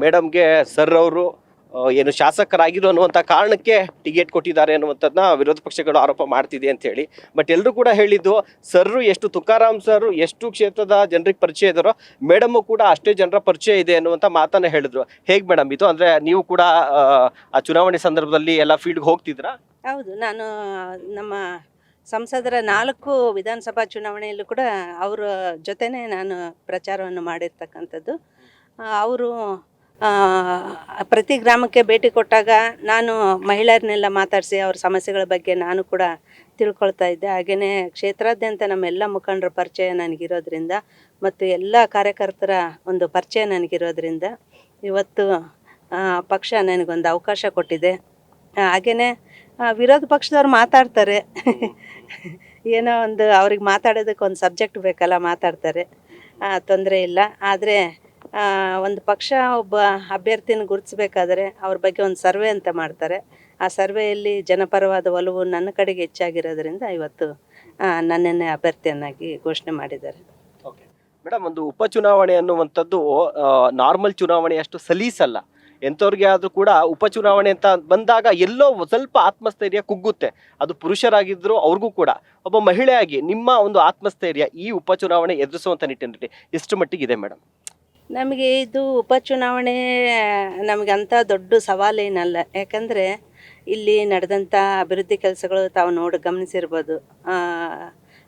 ಮೇಡಮ್ಗೆ sir ಅವರು ಏನು ಶಾಸಕರಾಗಿರು ಅನ್ನುವಂಥ ಕಾರಣಕ್ಕೆ ಟಿಕೆಟ್ ಕೊಟ್ಟಿದ್ದಾರೆ ಅನ್ನುವಂಥದ್ದನ್ನ ವಿರೋಧ ಪಕ್ಷಗಳು ಆರೋಪ ಮಾಡ್ತಿದೆ ಅಂತ ಹೇಳಿ. ಬಟ್ ಎಲ್ಲರೂ ಕೂಡ ಹೇಳಿದ್ದು ಸರ್ರು ಎಷ್ಟು ತುಕಾರಾಮ್ ಸರ್ ಎಷ್ಟು ಕ್ಷೇತ್ರದ ಜನರಿಗೆ ಪರಿಚಯ ಇದ್ದಾರೋ ಮೇಡಮ್ಮು ಕೂಡ ಅಷ್ಟೇ ಜನರ ಪರಿಚಯ ಇದೆ ಅನ್ನುವಂಥ ಮಾತನ್ನ ಹೇಳಿದ್ರು. ಹೇಗೆ ಮೇಡಮ್ ಇದು? ಅಂದರೆ ನೀವು ಕೂಡ ಆ ಚುನಾವಣೆ ಸಂದರ್ಭದಲ್ಲಿ ಎಲ್ಲ ಫೀಲ್ಡ್ಗೆ ಹೋಗ್ತಿದ್ರಾ? ಹೌದು, ನಾನು ನಮ್ಮ ಸಂಸದರ 4 ವಿಧಾನಸಭಾ ಚುನಾವಣೆಯಲ್ಲೂ ಕೂಡ ಅವರ ಜೊತೆನೇ ನಾನು ಪ್ರಚಾರವನ್ನು ಮಾಡಿರ್ತಕ್ಕಂಥದ್ದು. ಅವರು ಪ್ರತಿ ಗ್ರಾಮಕ್ಕೆ ಭೇಟಿ ಕೊಟ್ಟಾಗ ನಾನು ಮಹಿಳೆಯರನ್ನೆಲ್ಲ ಮಾತಾಡಿಸಿ ಅವ್ರ ಸಮಸ್ಯೆಗಳ ಬಗ್ಗೆ ನಾನು ಕೂಡ ತಿಳ್ಕೊಳ್ತಾ ಇದ್ದೆ. ಹಾಗೆಯೇ ಕ್ಷೇತ್ರಾದ್ಯಂತ ನಮ್ಮೆಲ್ಲ ಮುಖಂಡರ ಪರಿಚಯ ನನಗಿರೋದ್ರಿಂದ ಮತ್ತು ಎಲ್ಲ ಕಾರ್ಯಕರ್ತರ ಒಂದು ಪರಿಚಯ ನನಗಿರೋದ್ರಿಂದ ಇವತ್ತು ಪಕ್ಷ ನನಗೊಂದು ಅವಕಾಶ ಕೊಟ್ಟಿದೆ. ಹಾಗೆಯೇ ವಿರೋಧ ಪಕ್ಷದವ್ರು ಮಾತಾಡ್ತಾರೆ ಏನೋ ಒಂದು ಅವ್ರಿಗೆ ಮಾತಾಡೋದಕ್ಕೆ ಒಂದು ಸಬ್ಜೆಕ್ಟ್ ಬೇಕಲ್ಲ, ಮಾತಾಡ್ತಾರೆ, ತೊಂದರೆ ಇಲ್ಲ. ಆದರೆ ಒಂದು ಪಕ್ಷ ಒಬ್ಬ ಅಭ್ಯರ್ಥಿನ ಗುರುತಿಸ್ಬೇಕಾದ್ರೆ ಅವ್ರ ಬಗ್ಗೆ ಒಂದು ಸರ್ವೆ ಅಂತ ಮಾಡ್ತಾರೆ. ಆ ಸರ್ವೆಯಲ್ಲಿ ಜನಪರವಾದ ಒಲವು ನನ್ನ ಕಡೆಗೆ ಹೆಚ್ಚಾಗಿರೋದ್ರಿಂದ ಇವತ್ತು ನನ್ನನ್ನೇ ಅಭ್ಯರ್ಥಿಯನ್ನಾಗಿ ಘೋಷಣೆ ಮಾಡಿದ್ದಾರೆ. ಓಕೆ ಮೇಡಮ್, ಒಂದು ಉಪಚುನಾವಣೆ ಅನ್ನುವಂಥದ್ದು ನಾರ್ಮಲ್ ಚುನಾವಣೆಯಷ್ಟು ಸಲೀಸಲ್ಲ. ಎಂಥವ್ರಿಗೆ ಆದರೂ ಕೂಡ ಉಪಚುನಾವಣೆ ಅಂತ ಬಂದಾಗ ಎಲ್ಲೋ ಸ್ವಲ್ಪ ಆತ್ಮಸ್ಥೈರ್ಯ ಕುಗ್ಗುತ್ತೆ. ಅದು ಪುರುಷರಾಗಿದ್ದರೂ ಅವ್ರಿಗೂ ಕೂಡ. ಒಬ್ಬ ಮಹಿಳೆಯಾಗಿ ನಿಮ್ಮ ಒಂದು ಆತ್ಮಸ್ಥೈರ್ಯ ಈ ಉಪಚುನಾವಣೆ ಎದುರಿಸುವಂಥ ನಿಟ್ಟಿನಲ್ಲಿ ಎಷ್ಟು ಮಟ್ಟಿಗಿದೆ ಮೇಡಮ್? ನಮಗೆ ಇದು ಉಪಚುನಾವಣೆ ನಮಗೆ ಅಂಥ ದೊಡ್ಡ ಸವಾಲೇನಲ್ಲ. ಯಾಕಂದರೆ ಇಲ್ಲಿ ನಡೆದಂಥ ಅಭಿವೃದ್ಧಿ ಕೆಲಸಗಳು ತಾವು ಗಮನಿಸಿರ್ಬೋದು.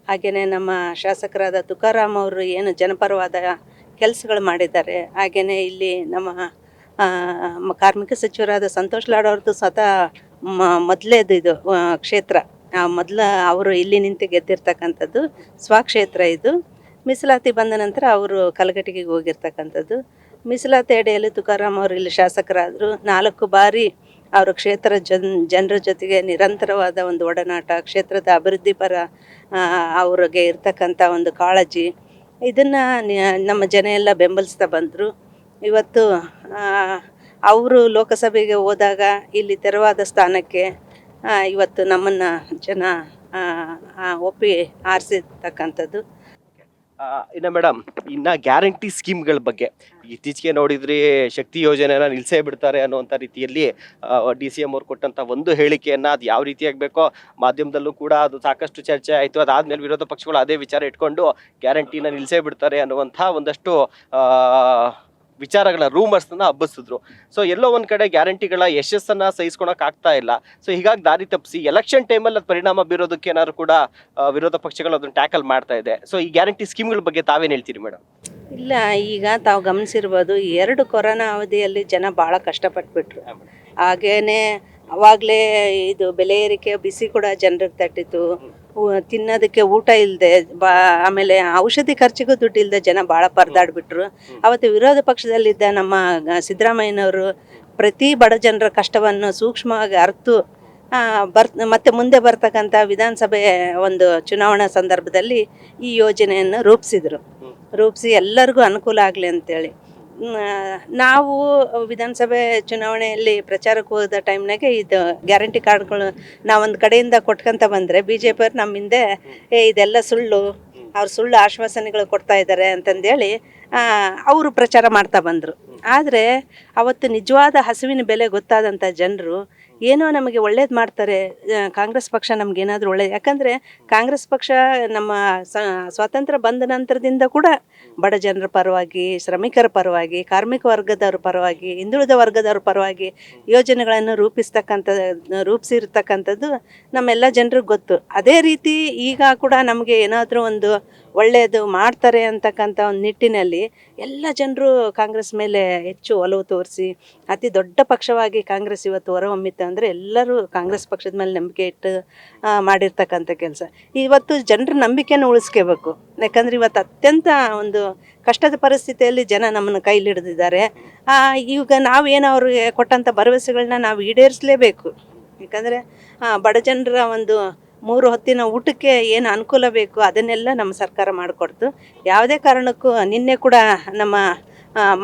ಹಾಗೆಯೇ ನಮ್ಮ ಶಾಸಕರಾದ ತುಕಾರಾಮ್ ಅವರು ಏನು ಜನಪರವಾದ ಕೆಲಸಗಳು ಮಾಡಿದ್ದಾರೆ. ಹಾಗೆಯೇ ಇಲ್ಲಿ ನಮ್ಮ ಕಾರ್ಮಿಕ ಸಚಿವರಾದ ಸಂತೋಷ್ ಲಾಡ್ ಅವ್ರದ್ದು ಸ್ವತಃ ಮೊದಲೇದು ಇದು ಕ್ಷೇತ್ರ. ಮೊದಲು ಅವರು ಇಲ್ಲಿ ನಿಂತು ಗೆದ್ದಿರ್ತಕ್ಕಂಥದ್ದು ಸ್ವಕ್ಷೇತ್ರ. ಇದು ಮೀಸಲಾತಿ ಬಂದ ನಂತರ ಅವರು ಕಲಘಟಗಿಗೆ ಹೋಗಿರ್ತಕ್ಕಂಥದ್ದು. ಮೀಸಲಾತಿ ಅಡಿಯಲ್ಲಿ ತುಕಾರಾಮ್ ಅವರು ಇಲ್ಲಿ ಶಾಸಕರಾದರು. 4 ಬಾರಿ ಅವರು ಕ್ಷೇತ್ರ ಜನರ ಜೊತೆಗೆ ನಿರಂತರವಾದ ಒಂದು ಒಡನಾಟ, ಕ್ಷೇತ್ರದ ಅಭಿವೃದ್ಧಿ ಪರ ಅವ್ರಿಗೆ ಇರ್ತಕ್ಕಂಥ ಒಂದು ಕಾಳಜಿ, ಇದನ್ನು ನಮ್ಮ ಜನ ಎಲ್ಲ ಬೆಂಬಲಿಸ್ತಾ ಬಂದರು. ಇವತ್ತು ಅವರು ಲೋಕಸಭೆಗೆ ಹೋದಾಗ ಇಲ್ಲಿ ತೆರವಾದ ಸ್ಥಾನಕ್ಕೆ ಇವತ್ತು ನಮ್ಮನ್ನು ಜನ ಒಪ್ಪಿ ಆರಿಸಿರ್ತಕ್ಕಂಥದ್ದು. ಇನ್ನು ಮೇಡಮ್, ಇನ್ನು ಗ್ಯಾರಂಟಿ ಸ್ಕೀಮ್ಗಳ ಬಗ್ಗೆ ಇತ್ತೀಚೆಗೆ ನೋಡಿದ್ರಿ, ಶಕ್ತಿ ಯೋಜನೆನ ನಿಲ್ಲಿಸೇ ಬಿಡ್ತಾರೆ ಅನ್ನುವಂಥ ರೀತಿಯಲ್ಲಿ DCM ಅವ್ರು ಕೊಟ್ಟಂಥ ಒಂದು ಹೇಳಿಕೆಯನ್ನು ಅದು ಯಾವ ರೀತಿಯಾಗಿ ಬೇಕೋ ಮಾಧ್ಯಮದಲ್ಲೂ ಕೂಡ ಅದು ಸಾಕಷ್ಟು ಚರ್ಚೆ ಆಯಿತು. ಅದಾದಮೇಲೆ ವಿರೋಧ ಪಕ್ಷಗಳು ಅದೇ ವಿಚಾರ ಇಟ್ಕೊಂಡು ಗ್ಯಾರಂಟಿನ ನಿಲ್ಲಿಸೇ ಬಿಡ್ತಾರೆ ಅನ್ನುವಂಥ ಒಂದಷ್ಟು ವಿಚಾರಗಳ ರೂಮರ್ಸ್ನ ಹಬ್ಬಿಸಿದ್ರು. ಸೊ ಎಲ್ಲೋ ಒಂದು ಕಡೆ ಗ್ಯಾರಂಟಿಗಳ ಯಶಸ್ಸನ್ನು ಸಹಿಸ್ಕೊಳಕ್ ಆಗ್ತಾ ಇಲ್ಲ. ಸೊ ಹೀಗಾಗಿ ದಾರಿ ತಪ್ಪಿಸಿ ಎಲೆಕ್ಷನ್ ಟೈಮಲ್ಲಿ ಅದು ಪರಿಣಾಮ ಬೀರೋದಕ್ಕೆ ಏನಾದ್ರು ಕೂಡ ವಿರೋಧ ಪಕ್ಷಗಳು ಅದನ್ನು ಟ್ಯಾಕಲ್ ಮಾಡ್ತಾ ಇದೆ. ಸೊ ಈ ಗ್ಯಾರಂಟಿ ಸ್ಕೀಮ್ಗಳ ಬಗ್ಗೆ ತಾವೇನು ಹೇಳ್ತೀರಿ ಮೇಡಮ್? ಇಲ್ಲ, ಈಗ ತಾವು ಗಮನಿಸಿರ್ಬೋದು, 2 ಕೊರೋನಾ ಅವಧಿಯಲ್ಲಿ ಜನ ಭಾಳ ಕಷ್ಟಪಟ್ಬಿಟ್ರು. ಹಾಗೇನೆ ಅವಾಗಲೇ ಇದು ಬೆಲೆ ಏರಿಕೆ ಬಿಸಿ ಕೂಡ ಜನರಿಗೆ ತಟ್ಟಿತು. ತಿನ್ನೋದಕ್ಕೆ ಊಟ ಇಲ್ಲದೆ ಆಮೇಲೆ ಔಷಧಿ ಖರ್ಚಿಗೂ ದುಡ್ಡು ಇಲ್ಲದೆ ಜನ ಭಾಳ ಪರದಾಡ್ಬಿಟ್ರು. ಅವತ್ತು ವಿರೋಧ ಪಕ್ಷದಲ್ಲಿದ್ದ ನಮ್ಮ ಸಿದ್ದರಾಮಯ್ಯನವರು ಪ್ರತಿ ಬಡ ಜನರ ಕಷ್ಟವನ್ನು ಸೂಕ್ಷ್ಮವಾಗಿ ಅರ್ತು ಮತ್ತೆ ಮುಂದೆ ಬರ್ತಕ್ಕಂಥ ವಿಧಾನಸಭೆ ಒಂದು ಚುನಾವಣಾ ಸಂದರ್ಭದಲ್ಲಿ ಈ ಯೋಜನೆಯನ್ನು ರೂಪಿಸಿ ಎಲ್ಲರಿಗೂ ಅನುಕೂಲ ಆಗಲಿ ಅಂತೇಳಿ ನಾವು ವಿಧಾನಸಭೆ ಚುನಾವಣೆಯಲ್ಲಿ ಪ್ರಚಾರಕ್ಕೆ ಹೋದ ಟೈಮ್ನಾಗೆ ಇದು ಗ್ಯಾರಂಟಿ ಕಾರ್ಡ್ಗಳು ನಾವೊಂದು ಕಡೆಯಿಂದ ಕೊಟ್ಕೊಂತ ಬಂದರೆ BJP ಅವ್ರು ನಮ್ಮ ಹಿಂದೆ ಇದೆಲ್ಲ ಸುಳ್ಳು, ಅವ್ರು ಸುಳ್ಳು ಆಶ್ವಾಸನೆಗಳು ಕೊಡ್ತಾ ಇದ್ದಾರೆ ಅಂತಂದೇಳಿ ಅವರು ಪ್ರಚಾರ ಮಾಡ್ತಾ ಬಂದರು. ಆದರೆ ಅವತ್ತು ನಿಜವಾದ ಹಸುವಿನ ಬೆಲೆ ಗೊತ್ತಾದಂಥ ಜನರು ಏನೋ ನಮಗೆ ಒಳ್ಳೇದು ಮಾಡ್ತಾರೆ, ಕಾಂಗ್ರೆಸ್ ಪಕ್ಷ ನಮಗೇನಾದರೂ ಒಳ್ಳೇದು. ಯಾಕಂದರೆ ಕಾಂಗ್ರೆಸ್ ಪಕ್ಷ ನಮ್ಮ ಸ್ವಾತಂತ್ರ್ಯ ಬಂದ ನಂತರದಿಂದ ಕೂಡ ಬಡ ಜನರ ಪರವಾಗಿ, ಶ್ರಮಿಕರ ಪರವಾಗಿ, ಕಾರ್ಮಿಕ ವರ್ಗದವ್ರ ಪರವಾಗಿ, ಹಿಂದುಳಿದ ವರ್ಗದವ್ರ ಪರವಾಗಿ ಯೋಜನೆಗಳನ್ನು ರೂಪಿಸಿರ್ತಕ್ಕಂಥದ್ದು ನಮ್ಮೆಲ್ಲ ಜನರಿಗೆ ಗೊತ್ತು. ಅದೇ ರೀತಿ ಈಗ ಕೂಡ ನಮಗೆ ಏನಾದರೂ ಒಂದು ಒಳ್ಳೆಯದು ಮಾಡ್ತಾರೆ ಅಂತಕ್ಕಂಥ ಒಂದು ನಿಟ್ಟಿನಲ್ಲಿ ಎಲ್ಲ ಜನರು ಕಾಂಗ್ರೆಸ್ ಮೇಲೆ ಹೆಚ್ಚು ಒಲವು ತೋರಿಸಿ ಅತಿ ದೊಡ್ಡ ಪಕ್ಷವಾಗಿ ಕಾಂಗ್ರೆಸ್ ಇವತ್ತು ಹೊರಹೊಮ್ಮಿತ್ತು. ಅಂದರೆ ಎಲ್ಲರೂ ಕಾಂಗ್ರೆಸ್ ಪಕ್ಷದ ಮೇಲೆ ನಂಬಿಕೆ ಇಟ್ಟು ಮಾಡಿರ್ತಕ್ಕಂಥ ಕೆಲಸ. ಇವತ್ತು ಜನರ ನಂಬಿಕೆಯನ್ನು ಉಳಿಸ್ಕೋಬೇಕು. ಯಾಕಂದರೆ ಇವತ್ತು ಅತ್ಯಂತ ಒಂದು ಕಷ್ಟದ ಪರಿಸ್ಥಿತಿಯಲ್ಲಿ ಜನ ನಮ್ಮನ್ನು ಕೈಲಿ ಹಿಡಿದಿದ್ದಾರೆ. ಈಗ ನಾವೇನು ಅವ್ರಿಗೆ ಕೊಟ್ಟಂಥ ಭರವಸೆಗಳನ್ನ ನಾವು ಈಡೇರಿಸಲೇಬೇಕು. ಯಾಕಂದರೆ ಬಡ ಜನರ ಒಂದು 3 ಹೊತ್ತಿನ ಊಟಕ್ಕೆ ಏನು ಅನುಕೂಲ ಬೇಕು ಅದನ್ನೆಲ್ಲ ನಮ್ಮ ಸರ್ಕಾರ ಮಾಡಿಕೊಡ್ತು. ಯಾವುದೇ ಕಾರಣಕ್ಕೂ ನಿನ್ನೆ ಕೂಡ ನಮ್ಮ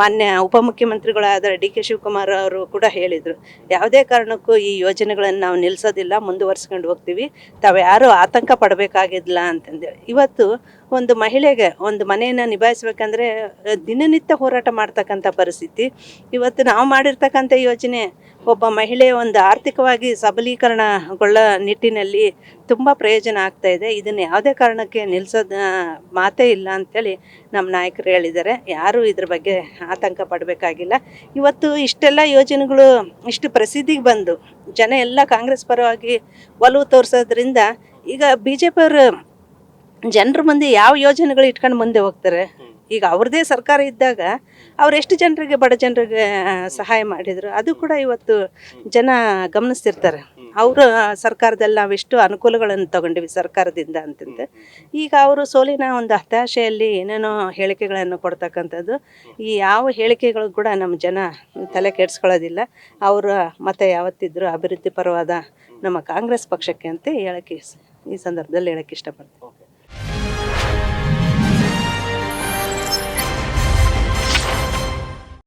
ಮಾನ್ಯ ಉಪಮುಖ್ಯಮಂತ್ರಿಗಳಾದ ಡಿ ಕೆ ಶಿವಕುಮಾರ್ ಅವರು ಕೂಡ ಹೇಳಿದರು, ಯಾವುದೇ ಕಾರಣಕ್ಕೂ ಈ ಯೋಜನೆಗಳನ್ನು ನಾವು ನಿಲ್ಲಿಸೋದಿಲ್ಲ, ಮುಂದುವರ್ಸ್ಕೊಂಡು ಹೋಗ್ತೀವಿ, ತಾವು ಯಾರೂ ಆತಂಕ ಪಡಬೇಕಾಗಿಲ್ಲ ಅಂತಂದೇಳಿ. ಇವತ್ತು ಒಂದು ಮಹಿಳೆಗೆ ಒಂದು ಮನೆಯನ್ನು ನಿಭಾಯಿಸ್ಬೇಕಂದ್ರೆ ದಿನನಿತ್ಯ ಹೋರಾಟ ಮಾಡ್ತಕ್ಕಂಥ ಪರಿಸ್ಥಿತಿ. ಇವತ್ತು ನಾವು ಮಾಡಿರ್ತಕ್ಕಂಥ ಯೋಜನೆ ಒಬ್ಬ ಮಹಿಳೆ ಒಂದು ಆರ್ಥಿಕವಾಗಿ ಸಬಲೀಕರಣಗೊಳ್ಳೋ ನಿಟ್ಟಿನಲ್ಲಿ ತುಂಬ ಪ್ರಯೋಜನ ಆಗ್ತಾ ಇದೆ. ಇದನ್ನು ಯಾವುದೇ ಕಾರಣಕ್ಕೆ ನಿಲ್ಲಿಸೋದು ಮಾತೇ ಇಲ್ಲ ಅಂಥೇಳಿ ನಮ್ಮ ನಾಯಕರು ಹೇಳಿದ್ದಾರೆ. ಯಾರೂ ಇದ್ರ ಬಗ್ಗೆ ಆತಂಕ ಪಡಬೇಕಾಗಿಲ್ಲ. ಇವತ್ತು ಇಷ್ಟೆಲ್ಲ ಯೋಜನೆಗಳು ಇಷ್ಟು ಪ್ರಸಿದ್ಧಿಗೆ ಬಂದು ಜನ ಎಲ್ಲ ಕಾಂಗ್ರೆಸ್ ಪರವಾಗಿ ಒಲವು ತೋರಿಸೋದ್ರಿಂದ ಈಗ ಬಿ ಜೆ ಪಿಯವರು ಜನರ ಮುಂದೆ ಯಾವ ಯೋಜನೆಗಳು ಇಟ್ಕೊಂಡು ಮುಂದೆ ಹೋಗ್ತಾರೆ. ಈಗ ಅವ್ರದ್ದೇ ಸರ್ಕಾರ ಇದ್ದಾಗ ಅವ್ರು ಎಷ್ಟು ಜನರಿಗೆ, ಬಡ ಜನರಿಗೆ ಸಹಾಯ ಮಾಡಿದರು, ಅದು ಕೂಡ ಇವತ್ತು ಜನ ಗಮನಿಸ್ತಿರ್ತಾರೆ. ಅವರ ಸರ್ಕಾರದಲ್ಲಿ ನಾವೆಷ್ಟು ಅನುಕೂಲಗಳನ್ನು ತಗೊಂಡಿವಿ ಸರ್ಕಾರದಿಂದ ಅಂತಂದು. ಈಗ ಅವರು ಸೋಲಿನ ಒಂದು ಹತಾಶೆಯಲ್ಲಿ ಏನೇನೋ ಹೇಳಿಕೆಗಳನ್ನು ಕೊಡ್ತಕ್ಕಂಥದ್ದು. ಈ ಯಾವ ಹೇಳಿಕೆಗಳು ಕೂಡ ನಮ್ಮ ಜನ ತಲೆ ಕೆಡಿಸ್ಕೊಳ್ಳೋದಿಲ್ಲ. ಅವರ ಮತ ಯಾವತ್ತಿದ್ರೂ ಅಭಿವೃದ್ಧಿ ಪರವಾದ ನಮ್ಮ ಕಾಂಗ್ರೆಸ್ ಪಕ್ಷಕ್ಕೆ ಅಂತ ಹೇಳೋಕ್ಕೆ ಈ ಸಂದರ್ಭದಲ್ಲಿ ಹೇಳೋಕ್ಕೆ ಇಷ್ಟಪಡ್ತೀನಿ.